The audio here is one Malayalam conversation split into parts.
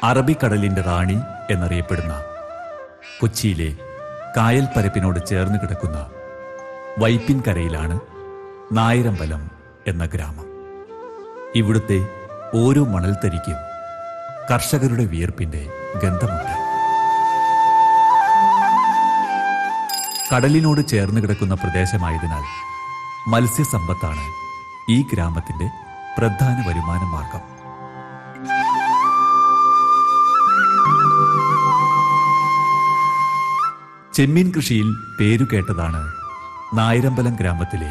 അറബിക്കടലിന്റെ റാണി എന്നറിയപ്പെടുന്ന കൊച്ചിയിലെ കായൽ പരപ്പിനോട് ചേർന്ന് കിടക്കുന്ന വൈപ്പിൻകരയിലാണ് നായരമ്പലം എന്ന ഗ്രാമം. ഇവിടുത്തെ ഓരോ മണൽത്തരിക്കും കർഷകരുടെ വിയർപ്പിന്റെ ഗന്ധമുണ്ട്. കടലിനോട് ചേർന്ന് കിടക്കുന്ന പ്രദേശമായതിനാൽ മത്സ്യസമ്പത്താണ് ഈ ഗ്രാമത്തിന്റെ പ്രധാന വരുമാന മാർഗം. ചെമ്മീൻ കൃഷിയിൽ പേരുകേട്ടതാണ് നായരമ്പലം ഗ്രാമത്തിലെ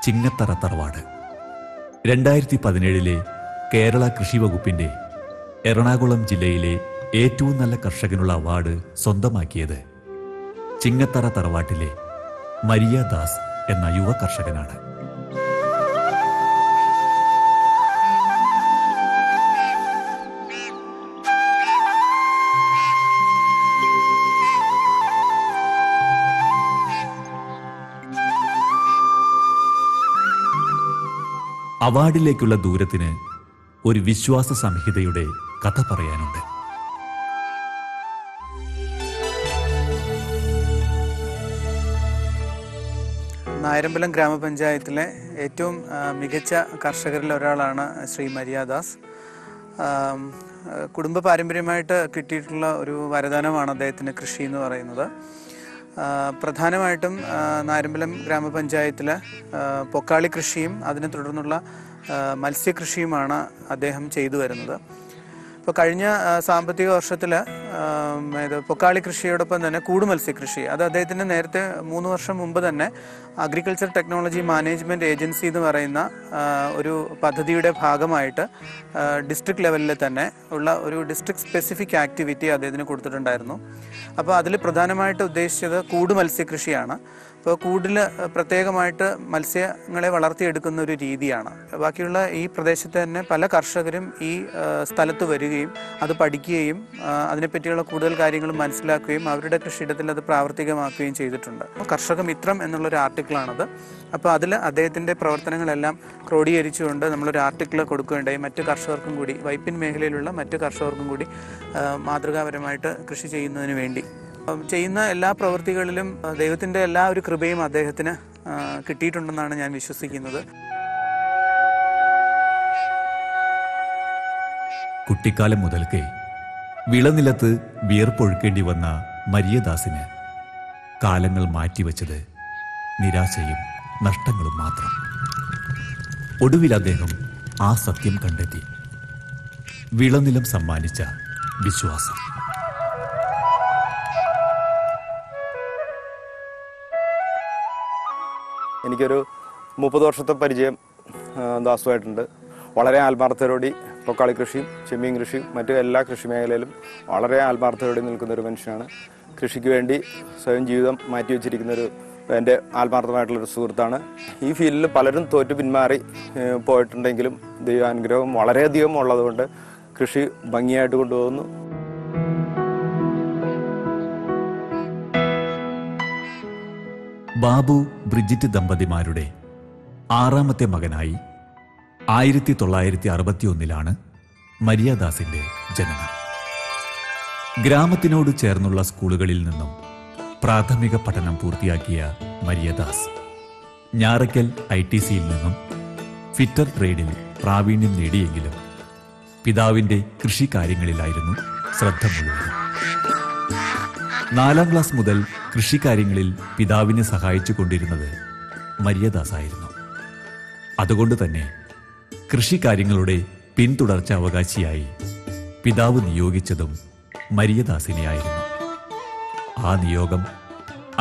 ചിങ്ങത്തറ തറവാട്. 2017 കേരള കൃഷി വകുപ്പിന്റെ എറണാകുളം ജില്ലയിലെ ഏറ്റവും നല്ല കർഷകനുള്ള അവാർഡ് സ്വന്തമാക്കിയത് ചിങ്ങത്തറ തറവാട്ടിലെ മരിയ ദാസ് എന്ന യുവ കർഷകനാണ്. അവാർഡിലേക്കുള്ള ദൂരത്തിന് ഒരു വിശ്വാസ സംഹിതയുടെ കഥ പറയാനുണ്ട്. നായരമ്പലം ഗ്രാമപഞ്ചായത്തിലെ ഏറ്റവും മികച്ച കർഷകരിൽ ഒരാളാണ് ശ്രീ മരിയ ദാസ്. കുടുംബ പാരമ്പര്യമായിട്ട് കിട്ടിയിട്ടുള്ള ഒരു വരദാനമാണ് അദ്ദേഹത്തിന് കൃഷി എന്ന് പറയുന്നത്. പ്രധാനമായിട്ടും നായരമ്പലം ഗ്രാമപഞ്ചായത്തിലെ പൊക്കാളി കൃഷിയും അതിനെ തുടർന്നുള്ള മത്സ്യകൃഷിയുമാണ് അദ്ദേഹം ചെയ്തു വരുന്നത്. ഇപ്പോൾ കഴിഞ്ഞ സാമ്പത്തിക വർഷത്തിൽ പൊക്കാളി കൃഷിയോടൊപ്പം തന്നെ കൂട് മത്സ്യകൃഷി, അത് അദ്ദേഹത്തിന് നേരത്തെ 3 വർഷം മുമ്പ് തന്നെ അഗ്രികൾച്ചർ ടെക്നോളജി മാനേജ്മെൻറ്റ് ഏജൻസി എന്ന് പറയുന്ന ഒരു പദ്ധതിയുടെ ഭാഗമായിട്ട് ഡിസ്ട്രിക്ട് ലെവലിൽ തന്നെ ഉള്ള ഒരു ഡിസ്ട്രിക്ട് സ്പെസിഫിക് ആക്ടിവിറ്റി അദ്ദേഹത്തിന് കൊടുത്തിട്ടുണ്ടായിരുന്നു. അപ്പോൾ അതിൽ പ്രധാനമായിട്ട് ഉദ്ദേശിച്ചത് കൂട് മത്സ്യകൃഷിയാണ്. അപ്പോൾ കൂടിൽ പ്രത്യേകമായിട്ട് മത്സ്യങ്ങളെ വളർത്തിയെടുക്കുന്ന ഒരു രീതിയാണ്. ബാക്കിയുള്ള ഈ പ്രദേശത്ത് തന്നെ പല കർഷകരും ഈ സ്ഥലത്ത് വരികയും അത് പഠിക്കുകയും അതിനെപ്പറ്റിയുള്ള കൂടുതൽ കാര്യങ്ങൾ മനസ്സിലാക്കുകയും അവരുടെ കൃഷിയിടത്തിൽ അത് പ്രാവർത്തികമാക്കുകയും ചെയ്തിട്ടുണ്ട്. കർഷക മിത്രം എന്നുള്ളൊരു ആർട്ടിക്കിളാണത്. അപ്പോൾ അതിൽ അദ്ദേഹത്തിൻ്റെ പ്രവർത്തനങ്ങളെല്ലാം ക്രോഡീകരിച്ചുകൊണ്ട് നമ്മളൊരു ആർട്ടിക്കിൾ കൊടുക്കുകയുണ്ടായി. മറ്റ് കർഷകർക്കും കൂടി, വൈപ്പിൻ മേഖലയിലുള്ള മറ്റ് കർഷകർക്കും കൂടി മാതൃകാപരമായിട്ട് കൃഷി ചെയ്യുന്നതിന് വേണ്ടി ചെയ്യുന്ന എല്ലാ പ്രവൃത്തികളിലും ദൈവത്തിൻ്റെ എല്ലാ ഒരു കൃപയും അദ്ദേഹത്തിന് കിട്ടിയിട്ടുണ്ടെന്നാണ് ഞാൻ വിശ്വസിക്കുന്നത്. കുട്ടിക്കാലം മുതൽക്കേ വിളനിലത്ത് വിയർപ്പൊഴുക്കേണ്ടി വന്ന മരിയദാസിന് കാലങ്ങൾ മാറ്റിവെച്ചത് നിരാശയും നഷ്ടങ്ങളും മാത്രം. ഒടുവിൽ അദ്ദേഹം ആ സത്യം കണ്ടെത്തി: വിളനിലം സമ്മാനിച്ച വിശ്വാസം. എനിക്കൊരു 30 വർഷത്തെ പരിചയം ദാസുമായിട്ടുണ്ട്. വളരെ ആത്മാർത്ഥതയോടെ പൊക്കാളി കൃഷിയും ചെമ്മീൻ കൃഷിയും മറ്റു എല്ലാ കൃഷി മേഖലയിലും വളരെ ആത്മാർത്ഥതയോടെ നിൽക്കുന്ന ഒരു മനുഷ്യനാണ്. കൃഷിക്ക് വേണ്ടി സ്വയം ജീവിതം മാറ്റിവെച്ചിരിക്കുന്നൊരു എൻ്റെ ആത്മാർത്ഥമായിട്ടുള്ളൊരു സുഹൃത്താണ്. ഈ ഫീൽഡിൽ പലരും തോറ്റു പിന്മാറി പോയിട്ടുണ്ടെങ്കിലും ദൈവാനുഗ്രഹം വളരെയധികം ഉള്ളതുകൊണ്ട് കൃഷി ഭംഗിയായിട്ട് കൊണ്ടുപോകുന്നു. ബാബു ബ്രിജിറ്റ് ദമ്പതിമാരുടെ 6ാമത്തെ മകനായി 1961 മരിയദാസിന്റെ ജനനം. ഗ്രാമത്തിനോട് ചേർന്നുള്ള സ്കൂളുകളിൽ നിന്നും പ്രാഥമിക പഠനം പൂർത്തിയാക്കിയ മരിയദാസ് ഞാറയ്ക്കൽ ITCയിൽ നിന്നും ഫിറ്റർ ട്രേഡിൽ പ്രാവീണ്യം നേടിയെങ്കിലും പിതാവിന്റെ കൃഷി കാര്യങ്ങളിലായിരുന്നു ശ്രദ്ധ മുഴുവനും. 4ാം ക്ലാസ് മുതൽ കൃഷിക്കാര്യങ്ങളിൽ പിതാവിനെ സഹായിച്ചു കൊണ്ടിരുന്നത് മരിയദാസായിരുന്നു. അതുകൊണ്ട് തന്നെ കൃഷിക്കാര്യങ്ങളുടെ പിന്തുടർച്ച അവകാശിയായി പിതാവ് നിയോഗിച്ചതും മരിയദാസിനെയായിരുന്നു. ആ നിയോഗം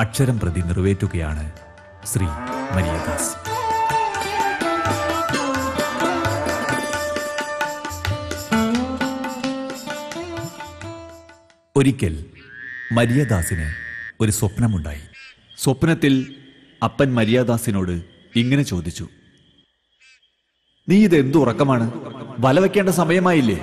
അക്ഷരം പ്രതി നിറവേറ്റുകയാണ് ശ്രീ മരിയദാസ്. ഒരിക്കൽ മരിയദാസിന് ഒരു സ്വപ്നമുണ്ടായി. സ്വപ്നത്തിൽ അപ്പൻ മരിയദാസിനോട് ഇങ്ങനെ ചോദിച്ചു: നീ ഇതെന്തു ഉറക്കമാണ്? വല വയ്ക്കേണ്ട സമയമായില്ലേ?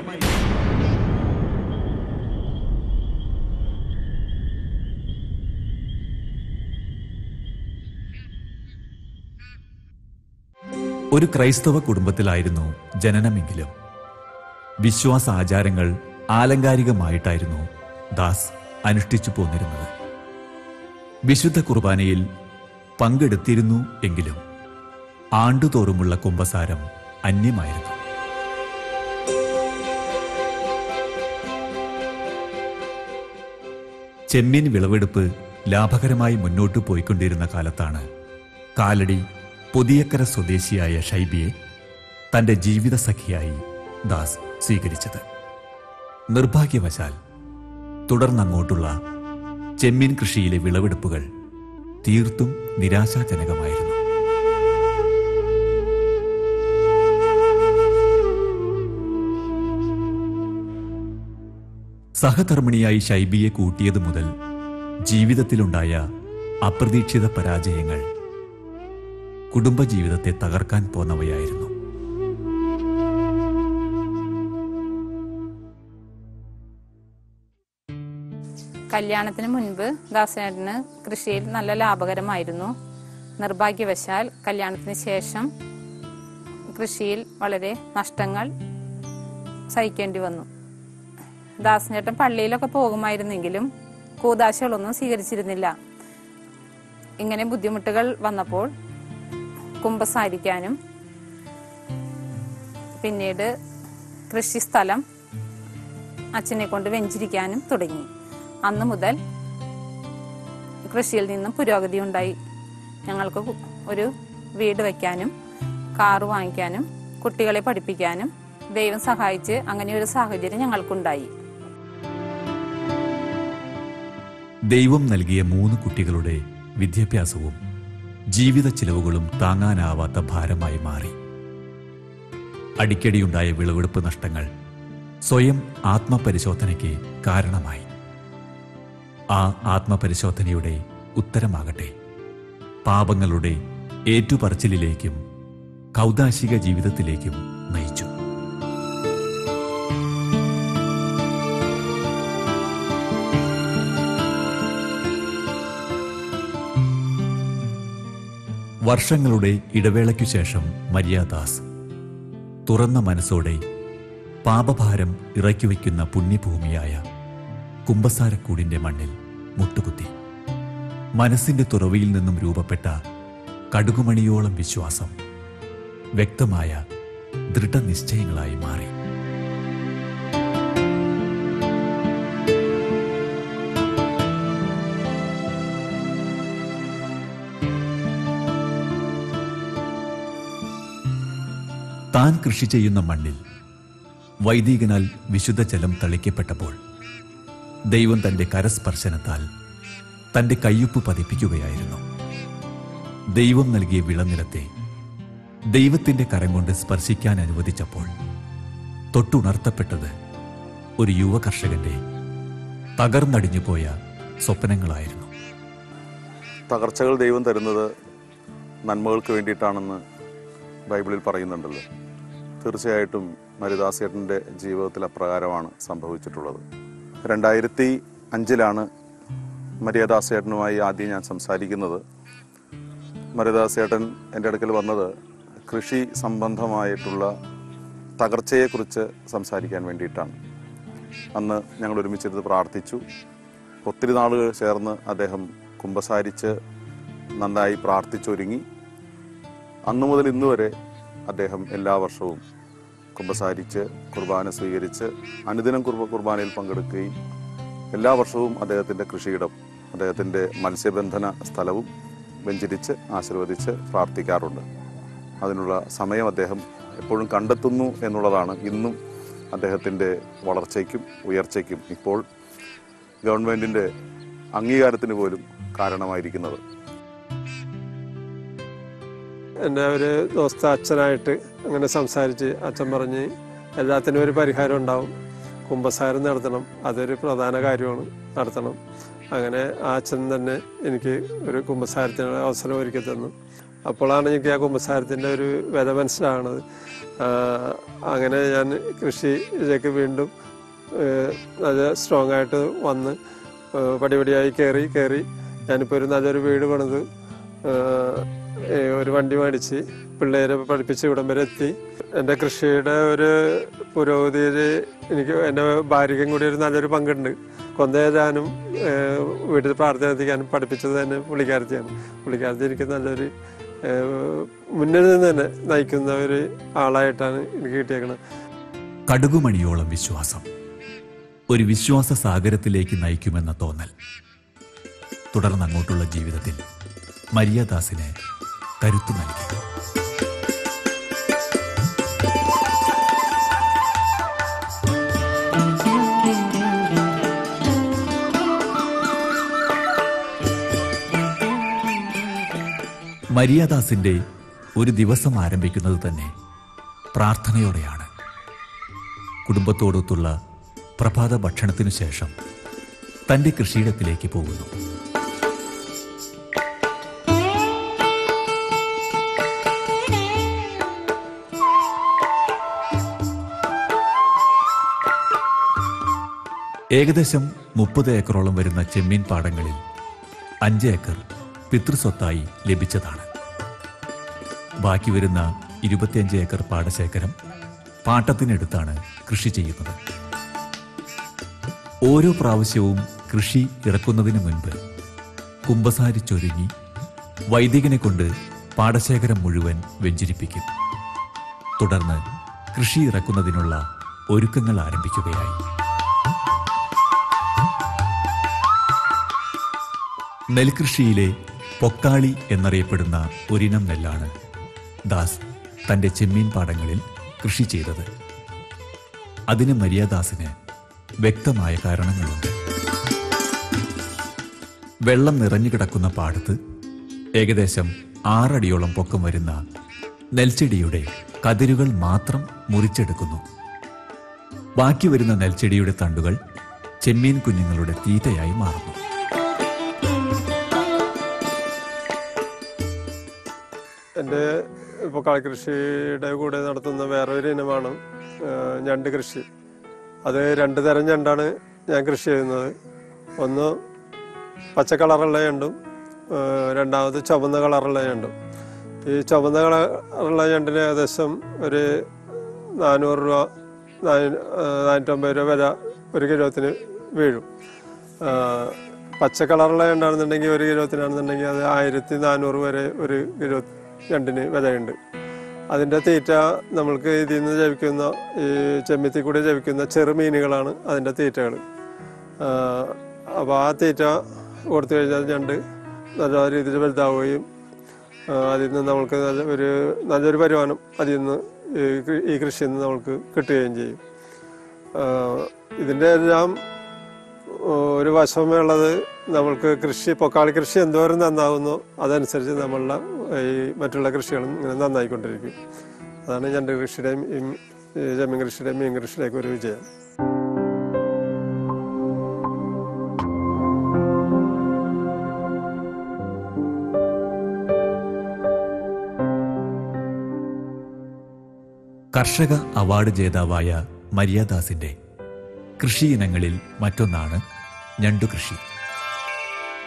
ഒരു ക്രൈസ്തവ കുടുംബത്തിലായിരുന്നു ജനനമെങ്കിലും വിശ്വാസ ആചാരങ്ങൾ ആലങ്കാരികമായിട്ടായിരുന്നു ദാസ് അനുഷ്ഠിച്ചു പോന്നിരുന്നത്. വിശുദ്ധ കുർബാനയിൽ പങ്കെടുത്തിരുന്നു എങ്കിലും ആണ്ടുതോറുമുള്ള കുമ്പസാരം അന്യമായിരുന്നു. ചെമ്മീൻ വിളവെടുപ്പ് ലാഭകരമായി മുന്നോട്ടു പോയിക്കൊണ്ടിരുന്ന കാലത്താണ് കാലടി പുതിയക്കര സ്വദേശിയായ ഷൈബിയെ തന്റെ ജീവിത സഖിയായി ദാസ് സ്വീകരിച്ചത്. നിർഭാഗ്യവശാൽ തുടർന്നങ്ങോട്ടുള്ള ചെമ്മീൻ കൃഷിയിലെ വിളവെടുപ്പുകൾ തീർത്തും നിരാശാജനകമായിരുന്നു. സഹധർമ്മിണിയായി ഷൈബിയെ കൂട്ടിയതു മുതൽ ജീവിതത്തിലുണ്ടായ അപ്രതീക്ഷിത പരാജയങ്ങൾ കുടുംബജീവിതത്തെ തകർക്കാൻ പോന്നവയായിരുന്നു. കല്യാണത്തിന് മുൻപ് ദാസേട്ടന് കൃഷിയിൽ നല്ല ലാഭകരമായിരുന്നു. നിർഭാഗ്യവശാൽ കല്യാണത്തിന് ശേഷം കൃഷിയിൽ വളരെ നഷ്ടങ്ങൾ സഹിക്കേണ്ടി വന്നു. ദാസേട്ടൻ പള്ളിയിലൊക്കെ പോകുമായിരുന്നെങ്കിലും കൂദാശകളൊന്നും സ്വീകരിച്ചിരുന്നില്ല. ഇങ്ങനെ ബുദ്ധിമുട്ടുകൾ വന്നപ്പോൾ കുമ്പസാരിക്കാനും പിന്നീട് കൃഷിസ്ഥലം അച്ഛനെ കൊണ്ട് വെഞ്ചിരിക്കാനും തുടങ്ങി. അന്ന് മുതൽ കൃഷിയിൽ നിന്നും പുരോഗതി ഉണ്ടായി. ഞങ്ങൾക്ക് ഒരു വീട് വയ്ക്കാനും കാറ് വാങ്ങിക്കാനും കുട്ടികളെ പഠിപ്പിക്കാനും ദൈവം സഹായിച്ച് അങ്ങനെ ഒരു സാഹചര്യം ഞങ്ങൾക്കുണ്ടായി. ദൈവം നൽകിയ 3 കുട്ടികളുടെ വിദ്യാഭ്യാസവും ജീവിത ചിലവുകളും താങ്ങാനാവാത്ത ഭാരമായി മാറി. അടിക്കടിയുണ്ടായ വിളവെടുപ്പ് നഷ്ടങ്ങൾ സ്വയം ആത്മപരിശോധനയ്ക്ക് കാരണമായി. ആ ആത്മപരിശോധനയുടെ ഉത്തരമാകട്ടെ പാപങ്ങളുടെ ഏറ്റുപറച്ചിലിലേക്കും കൗദാശിക ജീവിതത്തിലേക്കും നയിച്ചു. വർഷങ്ങളുടെ ഇടവേളയ്ക്കു ശേഷം മരിയ ദാസ് തുറന്ന മനസ്സോടെ പാപഭാരം ഇറക്കിവയ്ക്കുന്ന പുണ്യഭൂമിയായ കുമ്പസാരക്കൂടിന്റെ മണ്ണിൽ മുട്ടുകുത്തി. മനസ്സിന്റെ തുറവിയിൽ നിന്നും രൂപപ്പെട്ട കടുകുമണിയോളം വിശ്വാസം വ്യക്തമായ ദൃഢനിശ്ചയങ്ങളായി മാറി. താൻ കൃഷി ചെയ്യുന്ന മണ്ണിൽ വൈദികനാൽ വിശുദ്ധ ജലം തളിക്കപ്പെട്ടപ്പോൾ ദൈവം തന്റെ കരസ്പർശനത്താൽ തന്റെ കയ്യൊപ്പ് പതിപ്പിക്കുകയായിരുന്നു. ദൈവം നൽകിയ വിളനിലത്തെ ദൈവത്തിന്റെ കരം കൊണ്ട് സ്പർശിക്കാൻ അനുവദിച്ചപ്പോൾ തൊട്ടുണർത്തപ്പെട്ടത് ഒരു യുവ കർഷകന്റെ തകർന്നടിഞ്ഞുപോയ സ്വപ്നങ്ങളായിരുന്നു. തകർച്ചകൾ ദൈവം തരുന്നത് നന്മകൾക്ക് വേണ്ടിയിട്ടാണെന്ന് ബൈബിളിൽ പറയുന്നുണ്ടല്ലോ. തീർച്ചയായിട്ടും മരിദാസേട്ടൻ്റെ ജീവിതത്തിൽ അപ്രകാരമാണ് സംഭവിച്ചിട്ടുള്ളത്. 2005 മരിയദാസേട്ടനുമായി ആദ്യം ഞാൻ സംസാരിക്കുന്നത്. മരിയദാസേട്ടൻ എൻ്റെ അടുക്കൽ വന്നത് കൃഷി സംബന്ധമായിട്ടുള്ള തകർച്ചയെക്കുറിച്ച് സംസാരിക്കാൻ വേണ്ടിയിട്ടാണ്. അന്ന് ഞങ്ങൾ ഒരുമിച്ചിരുന്ന് പ്രാർത്ഥിച്ചു. ഒത്തിരി നാളുകൾ ചേർന്ന് അദ്ദേഹം കുമ്പസാരിച്ച് നന്നായി പ്രാർത്ഥിച്ചൊരുങ്ങി. അന്നു മുതൽ ഇന്ന് വരെ അദ്ദേഹം എല്ലാ വർഷവും കുമ്പസാരിച്ച് കുർബാന സ്വീകരിച്ച് അനുദിനം കുർബാനയിൽ പങ്കെടുക്കുകയും എല്ലാ വർഷവും അദ്ദേഹത്തിൻ്റെ കൃഷിയിടം, അദ്ദേഹത്തിൻ്റെ മത്സ്യബന്ധന സ്ഥലവും വെഞ്ചരിച്ച് ആശീർവദിച്ച് പ്രാർത്ഥിക്കാറുണ്ട്. അതിനുള്ള സമയം അദ്ദേഹം എപ്പോഴും കണ്ടെത്തുന്നു എന്നുള്ളതാണ് ഇന്നും അദ്ദേഹത്തിൻ്റെ വളർച്ചയ്ക്കും ഉയർച്ചയ്ക്കും ഇപ്പോൾ ഗവൺമെൻറ്റിൻ്റെ അംഗീകാരത്തിന് പോലും കാരണമായിരിക്കുന്നത്. എൻ്റെ ഒരു ദോസ്ത അച്ഛനായിട്ട് അങ്ങനെ സംസാരിച്ച് അച്ഛൻ പറഞ്ഞ് എല്ലാത്തിനും ഒരു പരിഹാരം ഉണ്ടാവും, കുമ്പസാരം നടത്തണം, അതൊരു പ്രധാന കാര്യമാണ്, നടത്തണം. അങ്ങനെ ആ അച്ഛൻ തന്നെ എനിക്ക് ഒരു കുമ്പസാരത്തിനുള്ള അവസരം ഒരുക്കി തന്നു. അപ്പോഴാണ് എനിക്ക് ആ കുമ്പസാരത്തിൻ്റെ ഒരു വില മനസ്സിലാകുന്നത്. അങ്ങനെ ഞാൻ കൃഷിയിലേക്ക് വീണ്ടും നല്ല സ്ട്രോങ് ആയിട്ട് വന്ന് പടിപടിയായി കയറി ഞാനിപ്പോൾ ഒരു നല്ലൊരു വീട് പണിത് ഒരു വണ്ടി മേടിച്ച് പിള്ളേരെ പഠിപ്പിച്ച് ഇവിടം വരെ എത്തി. എൻ്റെ കൃഷിയുടെ ഒരു പുരോഗതിയിൽ എനിക്ക് എൻ്റെ ഭാര്യയ്ക്കും കൂടി ഒരു നല്ലൊരു പങ്കുണ്ട്. കൊന്തേരാനും വീട്ടിൽ പ്രാർത്ഥന എത്തിക്കാനും പഠിപ്പിച്ചത് തന്നെ പുള്ളിക്കാരത്തിയാണ്. പുള്ളിക്കാരത്തി എനിക്ക് നല്ലൊരു മുന്നിൽ നിന്ന് തന്നെ നയിക്കുന്ന ഒരു ആളായിട്ടാണ് എനിക്ക് കിട്ടിയേക്കുന്നത്. കടുകുമണിയോളം വിശ്വാസം ഒരു വിശ്വാസ സാഗരത്തിലേക്ക് നയിക്കുമെന്ന തോന്നൽ. തുടർന്ന് അങ്ങോട്ടുള്ള ജീവിതത്തിൽ മരിയദാസിന് കരുത്തു നൽകി. മരിയദാസിന്റെ ഒരു ദിവസം ആരംഭിക്കുന്നത് തന്നെ പ്രാർത്ഥനയോടെയാണ്. കുടുംബത്തോടൊത്തുള്ള പ്രഭാത ഭക്ഷണത്തിനു ശേഷം തന്റെ കൃഷിയിടത്തിലേക്ക് പോകുന്നു. ഏകദേശം 30 ഏക്കറോളം വരുന്ന ചെമ്മീൻ പാടങ്ങളിൽ 5 ഏക്കർ പിതൃസ്വത്തായി ലഭിച്ചതാണ്. ബാക്കി വരുന്ന 25 ഏക്കർ പാടശേഖരം പാട്ടത്തിനെടുത്താണ് കൃഷി ചെയ്യുന്നത്. ഓരോ പ്രാവശ്യവും കൃഷി ഇറക്കുന്നതിന് മുൻപ് കുമ്പസാരിച്ചൊരുങ്ങി വൈദികനെ കൊണ്ട് പാടശേഖരം മുഴുവൻ വെഞ്ചരിപ്പിക്കും. തുടർന്ന് കൃഷി ഇറക്കുന്നതിനുള്ള ഒരുക്കങ്ങൾ ആരംഭിക്കുകയായി. നെൽകൃഷിയിലെ പൊക്കാളി എന്നറിയപ്പെടുന്ന ഒരിനം നെല്ലാണ് ദാസ് തൻ്റെ ചെമ്മീൻ പാടങ്ങളിൽ കൃഷി ചെയ്തത്. അതിന് മരിയദാസിന് വ്യക്തമായ കാരണങ്ങളുണ്ട്. വെള്ളം നിറഞ്ഞു കിടക്കുന്ന പാടത്ത് ഏകദേശം 6 അടിയോളം പൊക്കം വരുന്ന നെൽച്ചെടിയുടെ കതിരുകൾ മാത്രം മുറിച്ചെടുക്കുന്നു. ബാക്കി വരുന്ന നെൽച്ചെടിയുടെ തണ്ടുകൾ ചെമ്മീൻ കുഞ്ഞുങ്ങളുടെ തീറ്റയായി മാറുന്നു. എൻ്റെ പൊക്കാളി കൃഷിയുടെ കൂടെ നടത്തുന്ന വേറൊരു ഇനമാണ് ഞണ്ട് കൃഷി. അത് 2 തരം ഞണ്ടാണ് ഞാൻ കൃഷി ചെയ്യുന്നത്. ഒന്ന് പച്ച കളറുള്ള ഞണ്ടും രണ്ടാമത് ചുവന്ന കളറുള്ള ഞണ്ടും. ഈ ചുവന്ന കളറുള്ള ഞണ്ടിന് ഏകദേശം ഒരു 400 രൂപ 450 രൂപ വില 1 കിലോത്തിന് വീഴും. പച്ച കളറുള്ള ഞണ്ടാണെന്നുണ്ടെങ്കിൽ 1 കിലോത്തിനാണെന്നുണ്ടെങ്കിൽ അത് 1400 വരെ 1 കിലോ ഞണ്ടിന് വിലയുണ്ട്. അതിൻ്റെ തീറ്റ നമ്മൾക്ക് ഇതിൽ നിന്ന് ലഭിക്കുന്ന ഈ ചെമ്മീത്തിൽ കൂടി ലഭിക്കുന്ന ചെറുമീനുകളാണ് അതിൻ്റെ തീറ്റകൾ. അപ്പോൾ ആ തീറ്റ കൊടുത്തു കഴിഞ്ഞാൽ ഞണ്ട് നല്ല രീതിയിൽ വലുതാവുകയും അതിൽ നിന്ന് നമ്മൾക്ക് നല്ലൊരു വരുമാനം അതിൽ നിന്ന് ഈ കൃഷിയിൽ നിന്ന് നമ്മൾക്ക് കിട്ടുകയും ചെയ്യും. ഇതിൻ്റെ എല്ലാം ഒരു വശമുള്ളത് നമ്മൾക്ക് പൊക്കാളി കൃഷി എന്തോരം നന്നാവുന്നോ അതനുസരിച്ച് നമ്മളുടെ ഈ മറ്റുള്ള കൃഷികളും ഇങ്ങനെ നന്നായിക്കൊണ്ടിരിക്കും. അതാണ് ഞണ്ട് കൃഷിയുടെയും ചെമ്മീൻ കൃഷിയുടെയും മീൻ കൃഷിയുടെയൊക്കെ ഒരു വിജയം. കർഷക അവാർഡ് ജേതാവായ മരിയദാസിന്റെ കൃഷി ഇനങ്ങളിൽ മറ്റൊന്നാണ് ഞണ്ടുകൃഷി.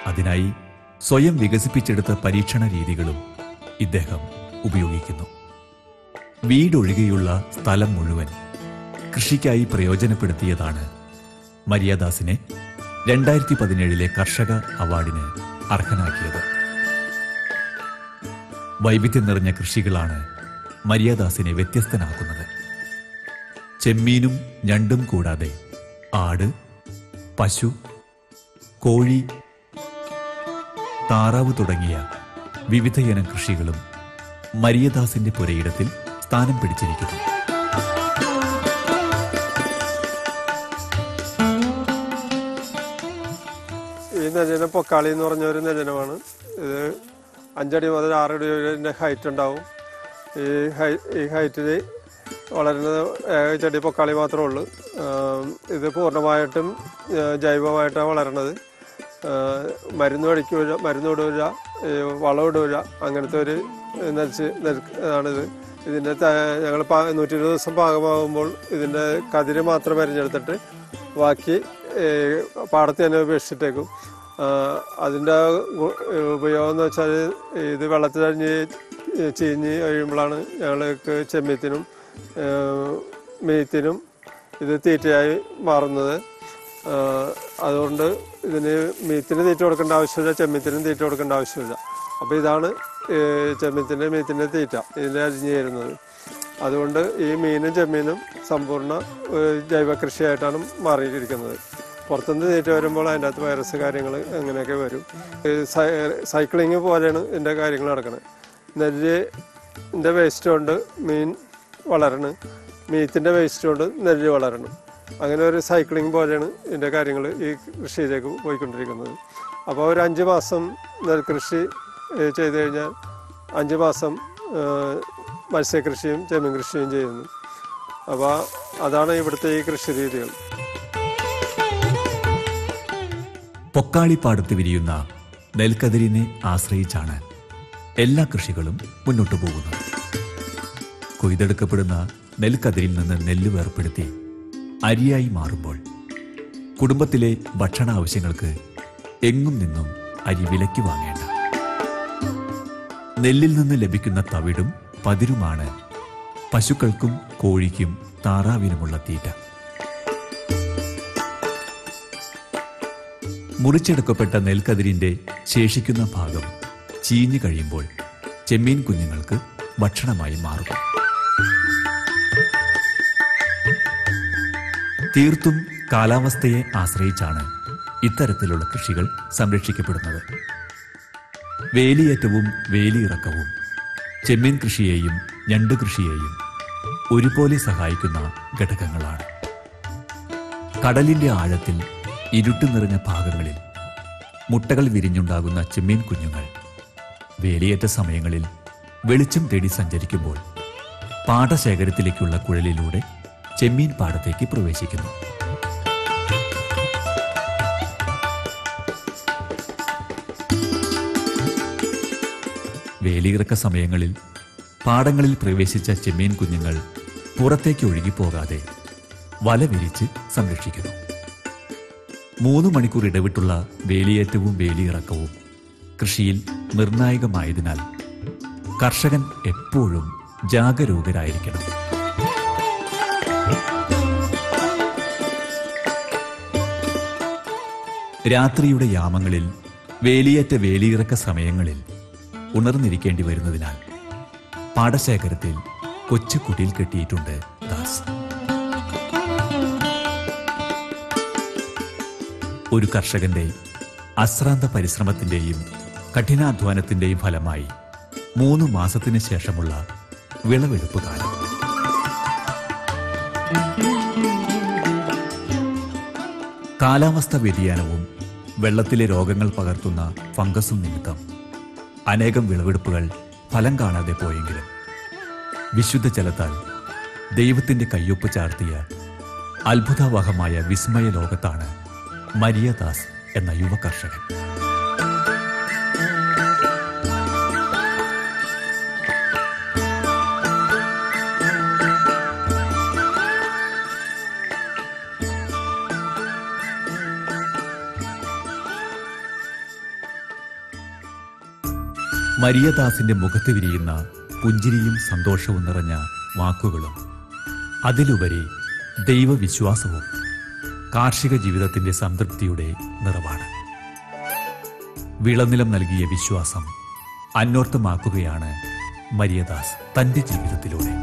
അതിനായി സ്വയം വികസിപ്പിച്ചെടുത്ത പരീക്ഷണ രീതികളും ഇദ്ദേഹം ഉപയോഗിക്കുന്നു. വീടൊഴികെയുള്ള സ്ഥലം മുഴുവൻ കൃഷിക്കായി പ്രയോജനപ്പെടുത്തിയതാണ് മരിയദാസിനെ 2017 കർഷക അവാർഡിന് അർഹനാക്കിയത്. വൈവിധ്യം നിറഞ്ഞ കൃഷികളാണ് മരിയദാസിനെ വ്യത്യസ്തനാക്കുന്നത്. ചെമ്മീനും ഞണ്ടും കൂടാതെ ആട്, പശു, കോഴി, താറാവ് തുടങ്ങിയ വിവിധയിനം കൃഷികളും മരിയദാസിന്റെ പുരയിടത്തിൽ സ്ഥാനം പിടിച്ചിരിക്കുന്നു. ഈ നെല്ലിനം പൊക്കാളി എന്ന് പറഞ്ഞ ഒരു നെല്ലിനമാണ്. ഇത് 5 അടി മുതൽ 6 അടി വരെ ഹൈറ്റ് ഉണ്ടാവും. ഈ ഹൈറ്റിൽ വളരുന്നത് ചെടി പൊക്കാളി മാത്രമേ ഉള്ളൂ. ഇത് പൂർണ്ണമായിട്ടും ജൈവമായിട്ടാണ് വളരണത്. മരുന്ന് ഇടൂല, വളം ഇടൂല, അങ്ങനത്തെ ഒരു നെൽാണിത്. ഇതിൻ്റെ ഞങ്ങൾ 120 ദിവസം പാകമാകുമ്പോൾ ഇതിൻ്റെ കതിര് മാത്രം അരിഞ്ഞെടുത്തിട്ട് ബാക്കി പാടത്ത് തന്നെ ഉപേക്ഷിച്ചിട്ടേക്കും. അതിൻ്റെ ഉപയോഗം എന്ന് വെച്ചാൽ ഇത് വെള്ളത്തിലരിഞ്ഞ് ചീഞ്ഞ് കഴിയുമ്പോഴാണ് ഞങ്ങൾക്ക് ചെമ്മീത്തിനും മീത്തിനും ഇത് തീറ്റയായി മാറുന്നത്. അതുകൊണ്ട് ഇതിന് മീത്തിന് തീറ്റ കൊടുക്കേണ്ട ആവശ്യമില്ല, ചെമ്മീത്തിനും തീറ്റ കൊടുക്കേണ്ട ആവശ്യമില്ല. അപ്പോൾ ഇതാണ് ചെമ്മീത്തിൻ്റെ മീത്തിൻ്റെ തീറ്റ ഇതിന് അരിഞ്ഞ് തരുന്നത്. അതുകൊണ്ട് ഈ മീനും ചെമ്മീനും സമ്പൂർണ്ണ ജൈവ കൃഷിയായിട്ടാണ് മാറിയിരിക്കുന്നത്. പുറത്തുനിന്ന് തീറ്റ വരുമ്പോൾ അതിൻ്റെ അകത്ത് വൈറസ് കാര്യങ്ങൾ അങ്ങനെയൊക്കെ വരും. സൈക്ലിങ് പോലെയാണ് ഇതിൻ്റെ കാര്യങ്ങൾ നടക്കുന്നത്. നെല്ലിൻ്റെ വേസ്റ്റ് കൊണ്ട് മീൻ വളരണം, മീത്തിൻ്റെ വേസ്റ്റ് കൊണ്ട് നെല്ല് വളരണം. അങ്ങനെ ഒരു സൈക്ലിങ് പോലെയാണ് ഇതിൻ്റെ കാര്യങ്ങൾ ഈ കൃഷിയിലേക്ക് പോയിക്കൊണ്ടിരിക്കുന്നത്. അപ്പോൾ ഒരു 5 മാസം നെൽകൃഷി ചെയ്തു കഴിഞ്ഞാൽ 5 മാസം മത്സ്യകൃഷിയും ചെമ്മീൻ കൃഷിയും ചെയ്യുന്നു. അപ്പോൾ അതാണ് ഇവിടുത്തെ ഈ കൃഷി രീതികൾ. പൊക്കാളിപ്പാടത്ത് വിരിയുന്ന നെൽക്കതിരിനെ ആശ്രയിച്ചാണ് എല്ലാ കൃഷികളും മുന്നോട്ടു പോകുന്നത്. കൊയ്തെടുക്കപ്പെടുന്ന നെൽക്കതിരിൽ നിന്ന് നെല്ല് വേർപ്പെടുത്തി അരിയായി മാറുമ്പോൾ കുടുംബത്തിലെ ഭക്ഷണ ആവശ്യങ്ങൾക്ക് എങ്ങും നിന്നും അരി വിലയ്ക്ക് വാങ്ങേണ്ട. നെല്ലിൽ നിന്ന് ലഭിക്കുന്ന തവിടും പതിരുമാണ് പശുക്കൾക്കും കോഴിക്കും താറാവിനുമുള്ള തീറ്റ. മുറിച്ചെടുക്കപ്പെട്ട നെൽക്കതിരിന്റെ ശേഷിക്കുന്ന ഭാഗം ചീഞ്ഞു കഴിയുമ്പോൾ ചെമ്മീൻ കുഞ്ഞുങ്ങൾക്ക് ഭക്ഷണമായി മാറും. തീർത്തും കാലാവസ്ഥയെ ആശ്രയിച്ചാണ് ഇത്തരത്തിലുള്ള കൃഷികൾ സംരക്ഷിക്കപ്പെടുന്നത്. വേലിയേറ്റവും വേലിയിറക്കവും ചെമ്മീൻ കൃഷിയെയും ഞണ്ട് കൃഷിയെയും ഒരുപോലെ സഹായിക്കുന്ന ഘടകങ്ങളാണ്. കടലിന്റെ ആഴത്തിൽ ഇരുട്ട് നിറഞ്ഞ ഭാഗങ്ങളിൽ മുട്ടകൾ വിരിഞ്ഞുണ്ടാകുന്ന ചെമ്മീൻ കുഞ്ഞുങ്ങൾ വേലിയേറ്റ സമയങ്ങളിൽ വെളിച്ചം തേടി സഞ്ചരിക്കുമ്പോൾ പാടശേഖരത്തിലേക്കുള്ള കുഴലിലൂടെ ചെമ്മീൻ പാടത്തേക്ക് പ്രവേശിക്കുന്നു. വേലിയിറക്ക സമയങ്ങളിൽ പാടങ്ങളിൽ പ്രവേശിച്ച ചെമ്മീൻ കുഞ്ഞുങ്ങൾ പുറത്തേക്ക് ഒഴുകിപ്പോകാതെ വല വിരിച്ച് സംരക്ഷിക്കുന്നു. 3 മണിക്കൂർ ഇടവിട്ടുള്ള വേലിയേറ്റവും വേലിയിറക്കവും കൃഷിയിൽ നിർണായകമായതിനാൽ കർഷകൻ എപ്പോഴും ജാഗരൂകരായിരിക്കണം. രാത്രിയുടെ യാമങ്ങളിൽ വേലിയേറ്റ വേലിയിറക്ക സമയങ്ങളിൽ ഉണർന്നിരിക്കേണ്ടി വരുന്നതിനാൽ പാടശേഖരത്തിൽ കൊച്ചു കുടിൽ കെട്ടിയിട്ടുണ്ട് ദാസ്. ഒരു കർഷകന്റെ അശ്രാന്ത പരിശ്രമത്തിന്റെയും കഠിനാധ്വാനത്തിന്റെയും ഫലമായി 3 മാസത്തിന് ശേഷമുള്ള വിളവെടുപ്പ് കാലം. കാലാവസ്ഥ വ്യതിയാനവും വെള്ളത്തിലെ രോഗങ്ങൾ പകർത്തുന്ന ഫംഗസും നിമിത്തം അനേകം വിളവെടുപ്പുകൾ ഫലം കാണാതെ പോയെങ്കിലും വിശുദ്ധ ജലത്താൽ ദൈവത്തിന്റെ കയ്യൊപ്പ് ചാർത്തിയ അത്ഭുതാവഹമായ വിസ്മയ ലോകത്താണ് മരിയ ദാസ് എന്ന യുവ കർഷകൻ. മരിയദാസിന്റെ മുഖത്ത് വിരിയുന്ന പുഞ്ചിരിയും സന്തോഷവും നിറഞ്ഞ വാക്കുകളും അതിലുപരി ദൈവവിശ്വാസവും കാർഷിക ജീവിതത്തിന്റെ സംതൃപ്തിയുടെ നിറവാണ്. വിളനിലം നൽകിയ വിശ്വാസം അന്വർത്ഥമാക്കുകയാണ് മരിയദാസ് തന്റെ ജീവിതത്തിലൂടെ.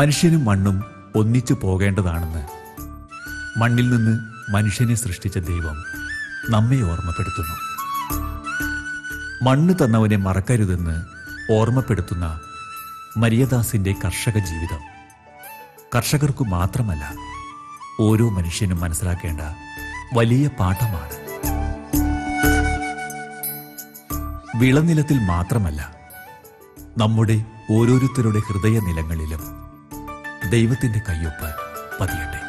മനുഷ്യനും മണ്ണും ഒന്നിച്ചു പോകേണ്ടതാണെന്ന് മണ്ണിൽ നിന്ന് മനുഷ്യനെ സൃഷ്ടിച്ച ദൈവം നമ്മെ ഓർമ്മപ്പെടുത്തുന്നു. മണ്ണ് തന്നവനെ മറക്കരുതെന്ന് ഓർമ്മപ്പെടുത്തുന്ന മരിയദാസിന്റെ കർഷക ജീവിതം കർഷകർക്കു മാത്രമല്ല, ഓരോ മനുഷ്യനും മനസ്സിലാക്കേണ്ട വലിയ പാഠമാണ്. വിളനിലത്തിൽ മാത്രമല്ല, നമ്മുടെ ഓരോരുത്തരുടെ ഹൃദയ നിലങ്ങളിലും ദൈവത്തിന്റെ കയ്യൊപ്പ് പതിയട്ടെ.